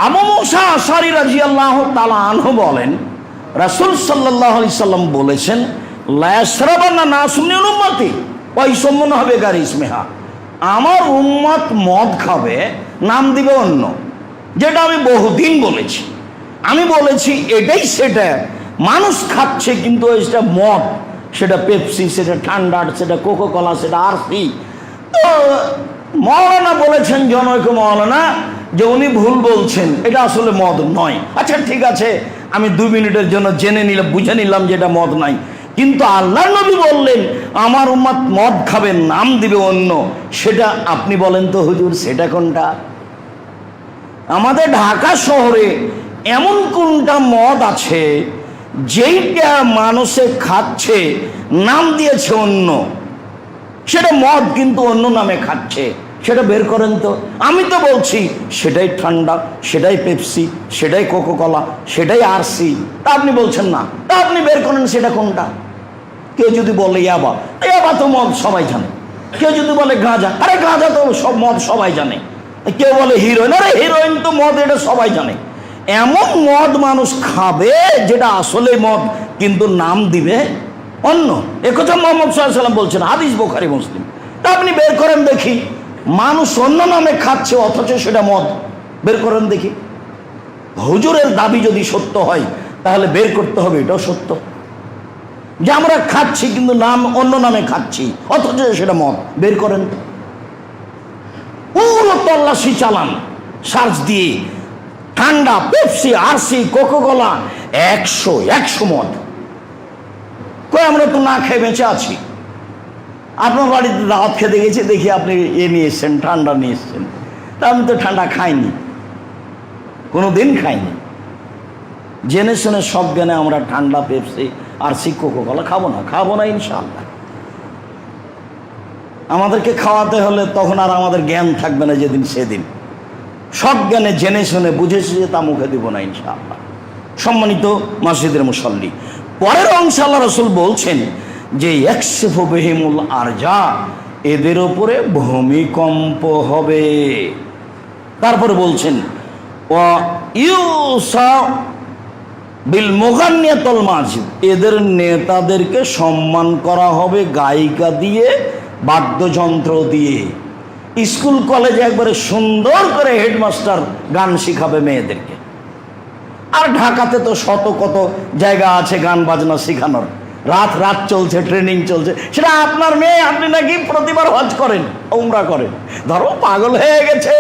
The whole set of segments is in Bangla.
আবু মুসা আশআরী রাদিয়াল্লাহু তাআলা আনহু বলেন, রাসূল সাল্লাল্লাহু আলাইহি সাল্লাম বলেছেন, লা ইয়াশরাবান্না নাসুম মিন উম্মতি ওয়া ইসমুনা হবে গারি ইসমিহা, আমার উম্মত মদ খাবে, নাম দিবে অন্য। যেটা আমি বহুদিন বলেছি, আমি বলেছি এটাই সেটা, মানুষ খাচ্ছে কিন্তু এটা মদ, সেটা পেপসি, সেটা ঠান্ডা, সেটা কোকো কোলা, সেটা আরসি। তো মাওলানা বলেছেন, জনৈক মাওলানা, যে উনি ভুল বলছেন, এটা আসলে মদ নয়। আচ্ছা ঠিক আছে, আমি 2 মিনিটের জন্য জেনে নিলাম, বুঝে নিলাম যে এটা মদ নাই। কিন্তু আল্লাহর নবী বললেন আমার উম্মত মদ খাবে, নাম দিবে অন্য। সেটা আপনি বলেন তো হুজুর, সেটা কোনটা? আমাদের ঢাকা শহরে এমন কোনটা মদ আছে যেইটা মানুষে খাচ্ছে, নাম দিয়েছে অন্য, সেটা মদ কিন্তু অন্য নামে খাচ্ছে, সেটা বের করেন তো। আমি তো বলছি সেটাই ঠান্ডা, সেটাই পেপসি, সেটাই কোকো কোলা, সেটাই আরসি, তা আপনি বলছেন না। তা আপনি বের করেন সেটা কোনটা। কেউ যদি বলে ইয়াবা, ইয়াবা তো মদ সবাই জানে। কেউ যদি বলে গাঁজা, আরে গাঁজা তো সব মদ সবাই জানে। কেউ বলে হিরোইন, আরে হিরোইন তো মদ, এটা সবাই জানে। এমন মদ মানুষ খাবে যেটা আসলে মদ, কিন্তু নাম দিবে অন্য। একথা মুহাম্মদ সাল্লাল্লাহু আলাইহি ওয়াসাল্লাম বলছেন, হাদিস বুখারী মুসলিম। তা আপনি বের করেন দেখি, মানুষ অন্য নামে খাচ্ছে অথচ সেটা মদ, বের করেন দেখি। হুজুরের দাবি যদি সত্য হয় তাহলে বের করতে হবে এটাও সত্য, যে আমরা খাচ্ছি কিন্তু নাম অন্য নামে খাচ্ছি, অথচ সেটা মদ। বের করেন, পুরো তল্লাশি চালান, সার্চ দিয়ে ঠান্ডা, পেপসি, আরসি, কোকো কোলা, 100 মদ। কই আমরা তো না খেয়ে বেঁচে আছি। আপনার বাড়িতে দাওয়াত খেতে গেছি, দেখি আপনি নিয়ে এসছেন, ঠান্ডা নিয়ে এসছেন। তা আমি তো ঠান্ডা খাইনি, কোনো দিন খাইনি। জেনে শুনে সব জ্ঞানে আমরা ঠান্ডা, পেপসি, আরসি, কোকো কোলা খাবো না ইনশাআল্লাহ। আমাদেরকে খাওয়াতে হলে তখন আর আমাদের জ্ঞান থাকবে না যেদিন সেদিন। সব জ্ঞানে জেনে শুনে বুঝে সুঝে তা মুখে দিব না ইনশাআল্লাহ। সম্মানিত মসজিদের মুসল্লি, পরের অংশে আল্লাহ রাসূল বলছেন যে ইয়াকশিফু বিহিমুল আরজা, এদের উপরে ভূমিকম্প হবে। তারপরে বলছেন ওয়া ইউসা বিল মুগান্নিয়াতুল মাসজিদ, এদের নেতাদেরকে সম্মান করা হবে গায়িকা দিয়ে, বাদ্যযন্ত্র দিয়ে। স্কুল কলেজে একবারে সুন্দর করে হেডমাস্টার গান শিখাবে মেয়েদেরকে। আর ঢাকাতে তো শত কত জায়গা আছে গান বাজনা শিখানোর, রাত চলছে, ট্রেনিং চলছে। সেটা আপনার মেয়ে, আপনি নাকি প্রতিবার হজ করেন, উমরা করেন। ধরো পাগল হয়ে গেছে,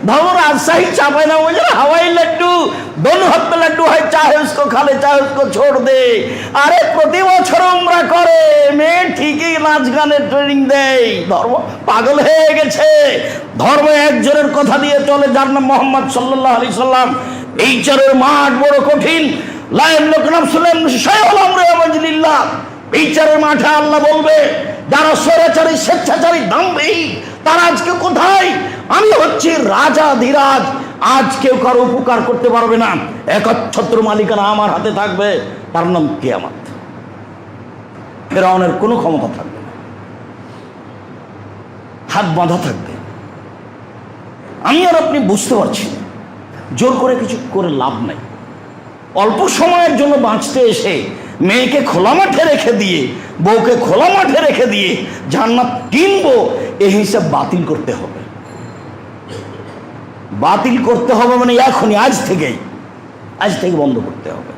ধরো রাজশাহী চাপায় না ওই হাওয়াই লাড্ডু, দোনো হাত পে লাড্ডু হয়, চাহে উসকো খালে চাহে উসকো ছোড় দে। আরে প্রতি বছর উমরা করে মেয়ে, ঠিকই নাচ গানের ট্রেনিং দেয়। ধর্ম পাগল হয়ে গেছে। ধর্ম একজনের কথা দিয়ে চলে, যার নাম মুহাম্মদ সাল্লাল্লাহু আলাইহি সাল্লাম। এই চারের মাঠ বড় কঠিন। বিচারের মাঠে আল্লাহ বলবে, যারা স্বৈরাচারী, স্বেচ্ছাচারী, দাম্ভিক, তারা আজকে কোথায়? আমি হচ্ছি রাজা ধীরাজ, আজ কেউ কারো উপকার করতে পারবে না, একচ্ছত্র মালিকানা আমার হাতে থাকবে। তার নাম কিয়ামত। ফিরআউনের কোনো ক্ষমতা থাকবে না, হাত বাঁধা থাকবে। আমি আর আপনি বুঝতে পারছি না, জোর করে কিছু করে লাভ নাই। অল্প সময়ের জন্য বাঁচতে এসে মেয়েকে খোলা মাঠে রেখে দিয়ে, বউকে খোলা মাঠে রেখে দিয়ে জান্নাত কিনবো, এই হিসাব বাতিল করতে হবে। বাতিল করতে হবে মানে এখনই, আজ থেকে বন্ধ করতে হবে।